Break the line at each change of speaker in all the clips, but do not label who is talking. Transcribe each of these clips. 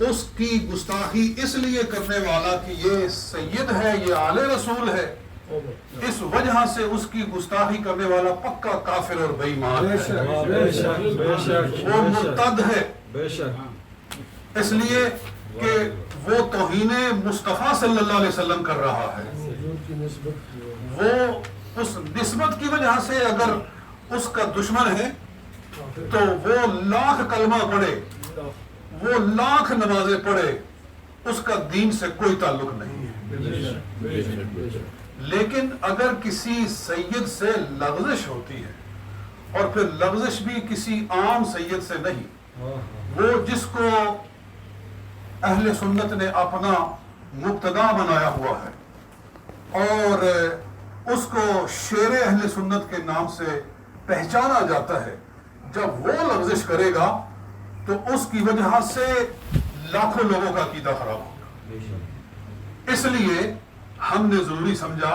اس کی گستاخی اس لیے کرنے والا کہ یہ سید ہے، یہ آل رسول ہے، اس وجہ سے اس کی گستاخی کرنے والا پکا کافر اور بے ایمان ہے، وہ مرتد ہے، اس لیے کہ وہ توہین مصطفیٰ صلی اللہ علیہ وسلم کر رہا ہے۔ وہ اس نسبت کی وجہ سے اگر اس کا دشمن ہے تو وہ لاکھ کلمہ پڑھے، وہ لاکھ نمازیں پڑھے، اس کا دین سے کوئی تعلق نہیں ہے۔ لیکن اگر کسی سید سے لغزش ہوتی ہے، اور پھر لغزش بھی کسی عام سید سے نہیں، وہ جس کو اہل سنت نے اپنا مقتدا بنایا ہوا ہے اور اس کو شیر اہل سنت کے نام سے پہچانا جاتا ہے، جب وہ لغزش کرے گا تو اس کی وجہ سے لاکھوں لوگوں کا عقیدہ خراب ہوگا۔ اس لیے ہم نے ضروری سمجھا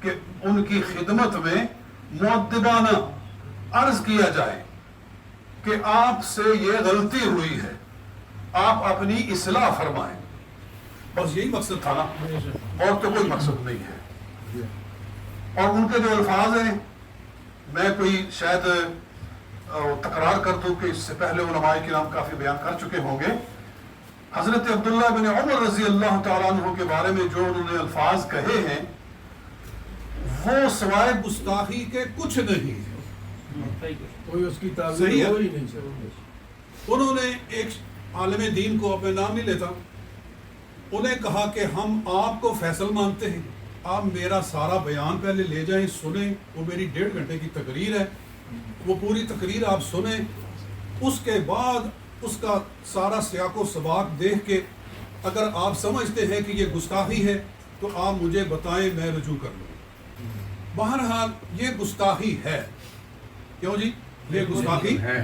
کہ ان کی خدمت میں مؤدبانہ عرض کیا جائے کہ آپ سے یہ غلطی ہوئی ہے، آپ اپنی اصلاح فرمائیں۔ بس یہی مقصد تھا نا، اور تو کوئی مقصد نہیں ہے۔ اور ان کے جو الفاظ ہیں، میں کوئی شاید تکرار کر دوں کہ اس سے پہلے علماء کرام کافی بیان کر چکے ہوں گے۔ حضرت عبداللہ بن عمر رضی اللہ تعالیٰ عنہ کے بارے میں جو انہوں نے الفاظ کہے ہیں وہ سوائے گستاخی کے کچھ نہیں ہے،
کوئی اس کی
صحیح
تعبیر
ہے۔
ہو ہی نہیں سکتی۔
انہوں نے ایک عالم دین کو اپنے نام نہیں لیتا، انہیں کہا کہ ہم آپ کو فیصل مانتے ہیں، آپ میرا سارا بیان پہلے لے جائیں، سنیں، وہ میری 1.5 گھنٹے کی تقریر ہے، وہ پوری تقریر آپ سنیں، اس کے بعد اس کا سارا سیاق و سباق دیکھ کے اگر آپ سمجھتے ہیں کہ یہ گستاخی ہے تو آپ مجھے بتائیں، میں رجوع کر لوں۔ بہرحال یہ گستاخی ہے، کیوں جی؟ یہ گستاخی ہے۔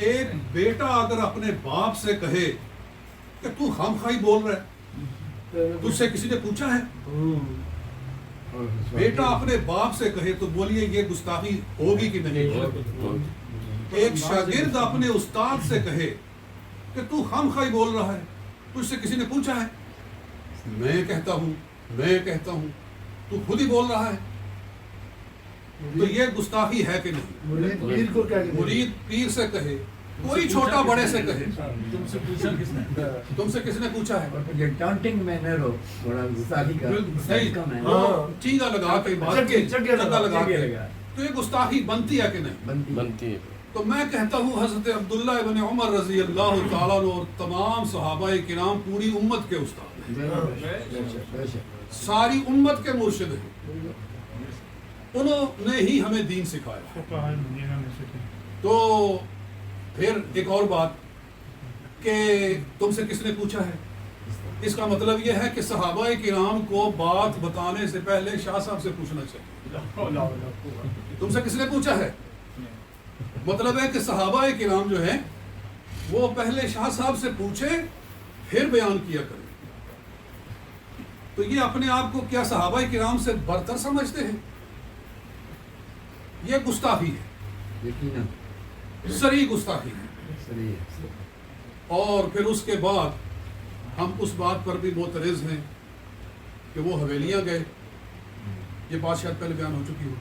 ایک بیٹا اگر اپنے باپ سے کہے کہ تو خامخواہی بول رہا ہے، تجھ سے کسی نے پوچھا ہے؟ بیٹا اپنے باپ سے کہے تو بولیے یہ گستاخی ہوگی کہ نہیں؟ ایک شاگرد اپنے استاد سے کہے کہ تو خامخواہی بول رہا ہے، تجھ سے کسی نے پوچھا ہے؟ میں کہتا ہوں تو خود ہی بول رہا ہے، تو یہ گستاخی ہے کہ نہیں؟
مرید کو کیا کہتے ہیں؟
مرید پیر سے کہے، کوئی چھوٹا بڑے سے کہے،
تم سے پوچھا کس نے؟
تم سے کس نے پوچھا ہے؟
یہ ٹانٹنگ مینر ہو، تھوڑا گستاخی کا
صحیح،
کا مینر
ہاں،
چینگا لگا کے بات
چگے
لگا کے،
لگا
تو یہ گستاخی بنتی ہے کہ نہیں؟
بنتی ہے۔
تو میں کہتا ہوں حضرت عبداللہ ابن عمر رضی اللہ تعالیٰ عنہ اور تمام صحابہ کرام پوری امت کے استاد ہیں، ساری امت کے مرشد ہیں، انہوں نے ہی ہمیں دین سکھایا۔ تو پھر ایک اور بات کہ تم سے کس نے پوچھا ہے، اس کا مطلب یہ ہے کہ صحابہ کرام کو بات بتانے سے پہلے شاہ صاحب سے پوچھنا چاہیے۔ تم سے کس نے پوچھا ہے، مطلب ہے کہ صحابہ کرام جو ہیں وہ پہلے شاہ صاحب سے پوچھیں پھر بیان کیا کریں۔ تو یہ اپنے آپ کو کیا صحابہ کرام سے برتر سمجھتے ہیں؟ یہ گستاخی ہے،
یقیناً
صریح گستاخی ہے۔
صحیح ہے۔
اور پھر اس کے بعد ہم اس بات پر بھی معترض ہیں کہ وہ حویلیاں گئے، یہ بات شاید پہلے بیان ہو چکی ہو،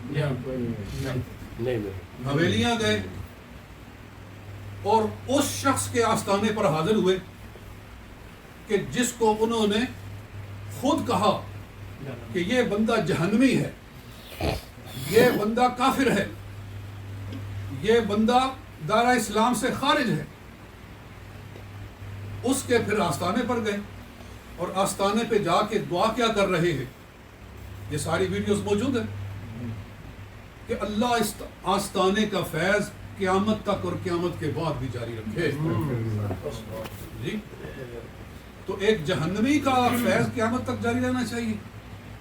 حویلیاں گئے اور اس شخص کے آستانے پر حاضر ہوئے کہ جس کو انہوں نے خود کہا کہ یہ بندہ جہنمی ہے، یہ بندہ کافر ہے، یہ بندہ دائرہ اسلام سے خارج ہے۔ اس کے پھر آستانے پر گئے اور آستانے پہ جا کے دعا کیا کر رہے ہیں، یہ ساری ویڈیوز موجود ہیں کہ اللہ اس آستانے کا فیض قیامت تک اور قیامت کے بعد بھی جاری رکھے۔ جی، تو ایک جہنمی کا فیض قیامت تک جاری رہنا چاہیے،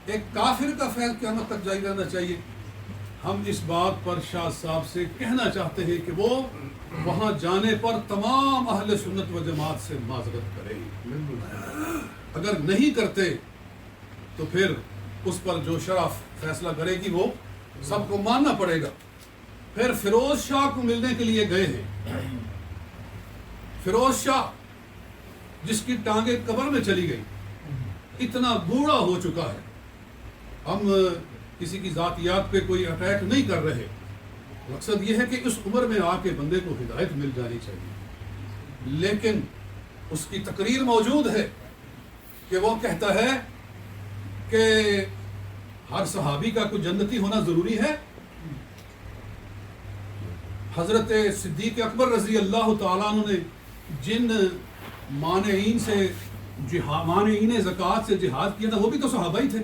ایک کافر کا فیض قیامت تک جاری رہنا چاہیے۔ ہم اس بات پر شاہ صاحب سے کہنا چاہتے ہیں کہ وہ وہاں جانے پر تمام اہل سنت و جماعت سے معذرت کریں، اگر نہیں کرتے تو پھر اس پر جو شرع فیصلہ کرے گی وہ سب کو ماننا پڑے گا۔ پھر فیروز شاہ کو ملنے کے لیے گئے ہیں، فیروز شاہ جس کی ٹانگیں قبر میں چلی گئی، اتنا بوڑھا ہو چکا ہے. ہم کسی کی ذاتیات پہ کوئی اٹیک نہیں کر رہے، مقصد یہ ہے کہ اس عمر میں آ کے بندے کو ہدایت مل جانی چاہیے. لیکن اس کی تقریر موجود ہے کہ وہ کہتا ہے کہ ہر صحابی کا کوئی جنتی ہونا ضروری ہے. حضرت صدیق اکبر رضی اللہ تعالیٰ عنہ نے جن مانعین زکوٰۃ سے جہاد کیا تھا وہ بھی تو صحابہ ہی تھے.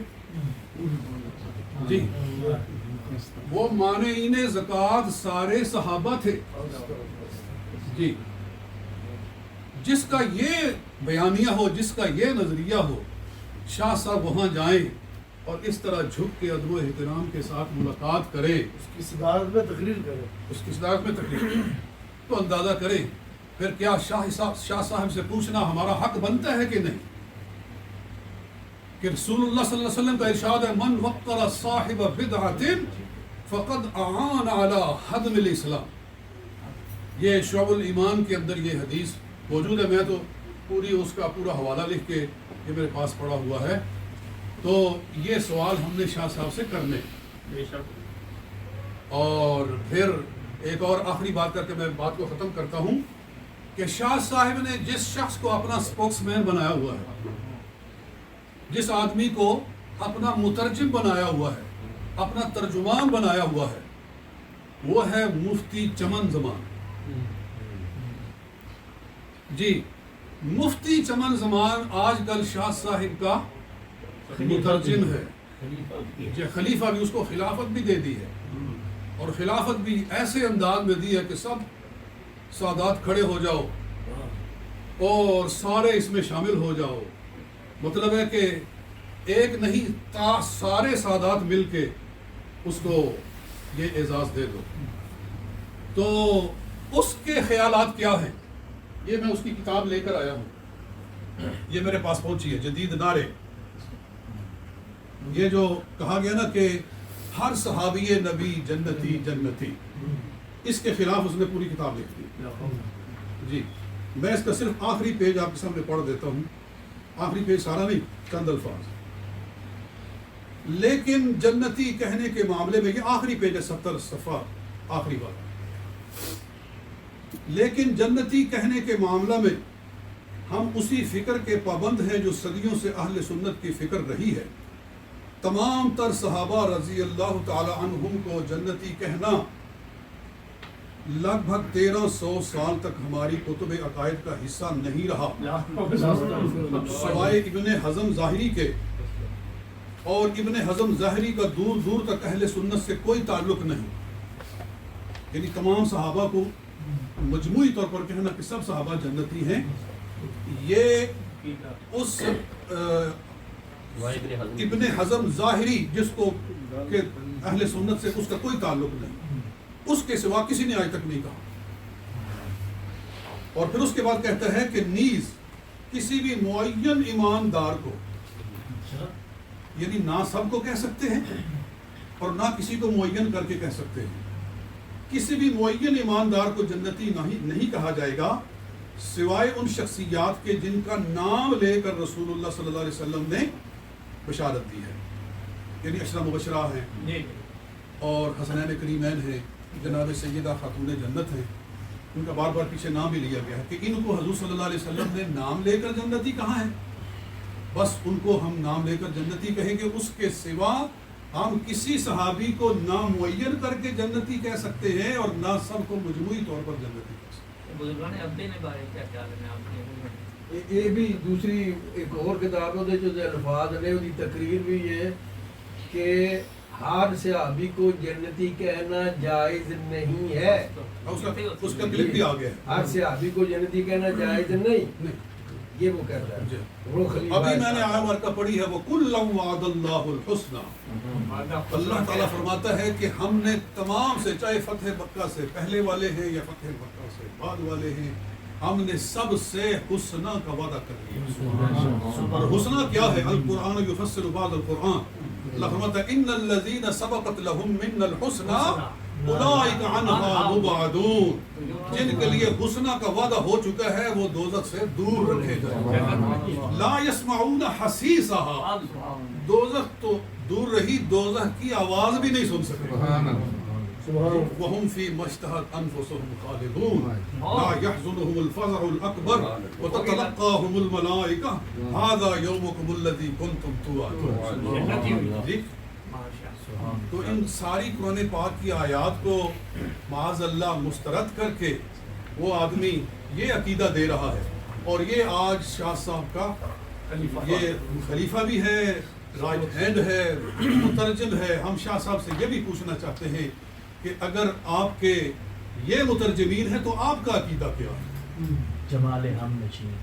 جی وہ مانعین زکوٰۃ سارے صحابہ تھے. جی جس کا یہ بیانیہ ہو، جس کا یہ نظریہ ہو، شاہ صاحب وہاں جائیں اور اس طرح جھک کے ادب و احترام کے ساتھ ملاقات کریں،
اس کی صدارت میں تقریر کرے،
اس کی صدارت میں تقریر تو اندازہ کریں پھر کیا شاہ صاحب سے پوچھنا ہمارا حق بنتا ہے کہ نہیں؟ کہ رسول اللہ صلی اللہ علیہ وسلم کا ارشاد ہے من وقر صاحب بدعۃ فقد اعان علی ہدم الاسلام. یہ شعب الایمان کے اندر یہ حدیث موجود ہے. میں تو اس کا پورا حوالہ لکھ کے یہ میرے پاس پڑا ہوا ہے. تو یہ سوال ہم نے شاہ صاحب سے کرنے. اور پھر ایک اور آخری بات کر کے میں بات کو ختم کرتا ہوں کہ شاہ صاحب نے جس شخص کو اپنا سپوکس مین بنایا ہوا ہے، جس آدمی کو اپنا مترجم بنایا ہوا ہے، اپنا ترجمان بنایا ہوا ہے، وہ ہے مفتی چمن زمان. جی مفتی چمن زمان آج کل شاہ صاحب کا مترجم ہے. جی خلیفہ بھی، اس کو خلافت بھی دے دی ہے، اور خلافت بھی ایسے انداز میں دی ہے کہ سب سادات کھڑے ہو جاؤ اور سارے اس میں شامل ہو جاؤ. مطلب ہے کہ ایک نہیں سارے سادات مل کے اس کو یہ اعزاز دے دو. تو اس کے خیالات کیا ہیں، یہ میں اس کی کتاب لے کر آیا ہوں. یہ میرے پاس پہنچی ہے، جدید نعرے. یہ جو کہا گیا نا کہ ہر صحابی نبی جنتی جنتی، اس کے خلاف اس نے پوری کتاب لکھ دی. جی میں اس کا صرف آخری پیج آپ کے سامنے پڑھ دیتا ہوں. آخری پیج سارا نہیں، چند الفاظ. لیکن جنتی کہنے کے معاملے میں، یہ آخری پیج ہے، 70 صفحہ، آخری بات. لیکن جنتی کہنے کے معاملہ میں ہم اسی فکر کے پابند ہیں جو صدیوں سے اہل سنت کی فکر رہی ہے. تمام تر صحابہ رضی اللہ تعالی عنہم کو جنتی کہنا لگ بھگ 1300 سال تک ہماری کتب عقائد کا حصہ نہیں رہا، سوائے ابن حزم ظاہری کے. اور ابن حزم ظاہری کا دور دور تک اہل سنت سے کوئی تعلق نہیں. یعنی تمام صحابہ کو مجموعی طور پر کہنا کہ سب صحابہ جنتی ہیں، یہ اس ابن حزم ظاہری جس کو کہ اہل سنت سے اس کا کوئی تعلق نہیں، اس کے سوا کسی نے آج تک نہیں کہا. اور پھر اس کے بعد کہتا ہے کہ نیز کسی بھی معین ایماندار کو، یعنی نہ سب کو کہہ سکتے ہیں اور نہ کسی کو معین کر کے کہہ سکتے ہیں، کسی بھی معین ایماندار کو جنتی نہیں کہا جائے گا سوائے ان شخصیات کے جن کا نام لے کر رسول اللہ صلی اللہ علیہ وسلم نے بشارت دی ہے. یعنی عشرہ مبشرہ ہیں اور حسنین کریمین ہیں، جناب سیدہ خاتون جنت ہیں. ان کا بار بار پیچھے نام بھی لیا گیا ہے کہ ان کو حضور صلی اللہ علیہ وسلم نے نام لے کر جنتی کہا ہے، بس ان کو ہم نام لے کر جنتی کہیں گے. اس کے سوا ہم کسی صحابی کو نہ معین کر کے جنتی کہہ سکتے ہیں اور نہ سب کو مجموعی طور پر جنتی کہہ سکتے ہیں.
یہ بھی دوسری ایک اور کتابوں دے جو الفاظ نے وہ تقریر بھی ہے کہ ہر صحابی کو جنتی کہنا جائز نہیں ہے.
اس کا کلپ بھی آ گیا ہے،
ہر صحابی کو جنتی کہنا جائز نہیں، یہ وہ کہتا ہے. وہ خلیفہ
ابھی میں نے آیا مرکہ پڑھی ہے، وہ کُلًا وعد اللہ الحسنى. اللہ تعالیٰ فرماتا ہے کہ ہم نے تمام سے، چاہے فتح مکہ سے پہلے والے ہیں یا فتح مکہ سے بعد والے ہیں، ہم نے سب سے حسنہ کا وعدہ کر لیا. اور حسنہ کیا ہے؟ القرآن یفسر بعض القرآن. اللہ فرماتا ہے ان الذین سبقت لهم منا الحسنى اولئک عنہا مبعدون، جن کے لیے حسنہ کا وعدہ ہو چکا ہے وہ دوزخ سے دور رکھے جائیں گے. لا يسمعون حسیسہا، دوزخ تو دور رہی، دوزخ کی آواز بھی نہیں سن سکتے. وهم فيما اشتهت انفسهم خالدون لا يحزنهم الفزع الاكبر وتتلقاهم الملائكه هذا يومكم الذي كنتم توعدون. تو ان ساری قرآن پاک کی آیات کو معاذ اللہ مسترد کر کے وہ آدمی یہ عقیدہ دے رہا ہے، اور یہ آج شاہ صاحب کا یہ خلیفہ بھی ہے، رائٹ ہینڈ ہے، مترجم ہے. ہم شاہ صاحب سے یہ بھی پوچھنا چاہتے ہیں کہ اگر آپ کے یہ مترجمین ہیں تو آپ کا عقیدہ کیا ہے؟
جمال ہم نشین،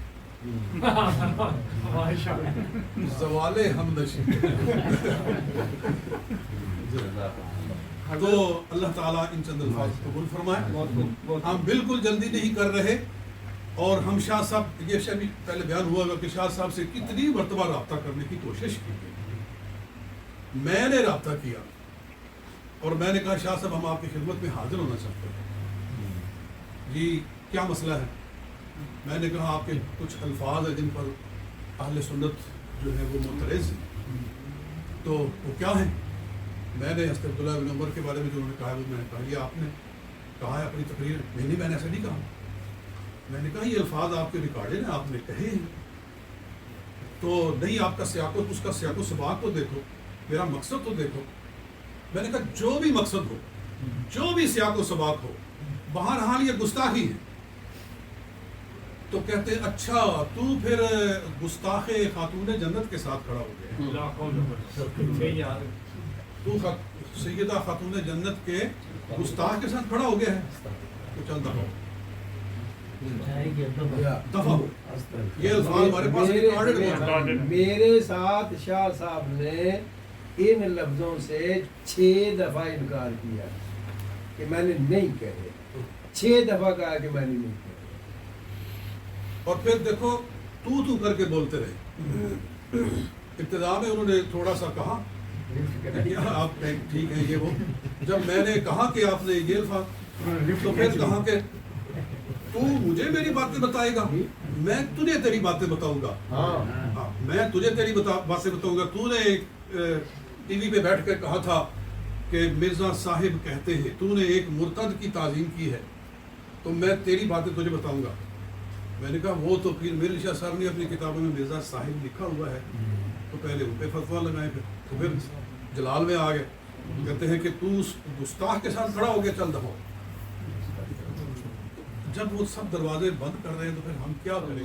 زوال ہم نشین. تو اللہ تعالیٰ ان چند الفاظ قبول فرمائے. ہم بالکل جلدی نہیں کر رہے، اور ہم شاہ صاحب، یہ شاید بھی پہلے بیان ہوا ہوگا کہ شاہ صاحب سے کتنی مرتبہ رابطہ کرنے کی کوشش کی گئی. میں نے رابطہ کیا اور میں نے کہا شاہ صاحب ہم آپ کی خدمت میں حاضر ہونا چاہتے ہیں. جی کیا مسئلہ ہے؟ میں نے کہا آپ کے کچھ الفاظ ہیں جن پر اہل سنت جو ہے وہ معترض ہیں، تو وہ کیا ہیں؟ میں نے حضرت عبداللہ بن عمر کے بارے میں جو انہوں نے کہا وہ میں نے کہا یہ آپ نے کہا ہے اپنی تقریر میں نے ایسا نہیں کہا. میں نے کہا یہ الفاظ آپ کے ریکارڈڈ ہیں، آپ نے کہے ہیں. تو نہیں، آپ کا اس کا سیاق و سباق تو دیکھو، میرا مقصد تو دیکھو. میں نے کہا جو بھی مقصد ہو، جو بھی سیاق و سباق ہو، بہرحال یہ گستاخی ہے. تو کہتے ہیں اچھا تو پھر گستاخ خاتون جنت کے ساتھ کھڑا ہو گیا، تو سیدہ خاتون جنت کے گستاخ کے ساتھ کھڑا ہو گیا ہے. تو چل دفعہ ہو. یہ الفاظ ہمارے پاس ریکارڈڈ ہیں.
میرے ساتھ شاہ صاحب نے ان لفظوں سے 6 دفعہ انکار کیا کہ میں نے نہیں کہے. 6 دفعہ کہا کہ میں نے نہیں کہے.
اور پھر دیکھو تو کر کے بولتے رہے. ابتدا میں انہوں نے تھوڑا سا کہا آپ ٹھیک ہے یہ وہ. جب میں نے کہا کہ آپ نے یہ الفاظ، تو پھر کہا کہ تو مجھے میری باتیں بتائے گا، میں تجھے تیری باتیں بتاؤں گا. میں تجھے تیری باتیں بتاؤں گا. تو نے ٹی وی پہ بیٹھ کر کہا تھا کہ مرزا صاحب کہتے ہیں، تو نے ایک مرتد کی تعظیم کی ہے، تو میں تیری باتیں تجھے بتاؤں گا. میں نے کہا وہ تو پھر میرے شاہ صاحب نے اپنی کتابوں میں مرزا صاحب لکھا ہوا ہے، تو پہلے ان پہ فتویٰ لگائے، تو پھر جلال میں آ گئے. کہتے ہیں کہ تو اس گستاخ کے ساتھ کھڑا ہو گیا، چل دفعہ. جب وہ سب دروازے بند کر رہے ہیں تو پھر ہم کیا کریں؟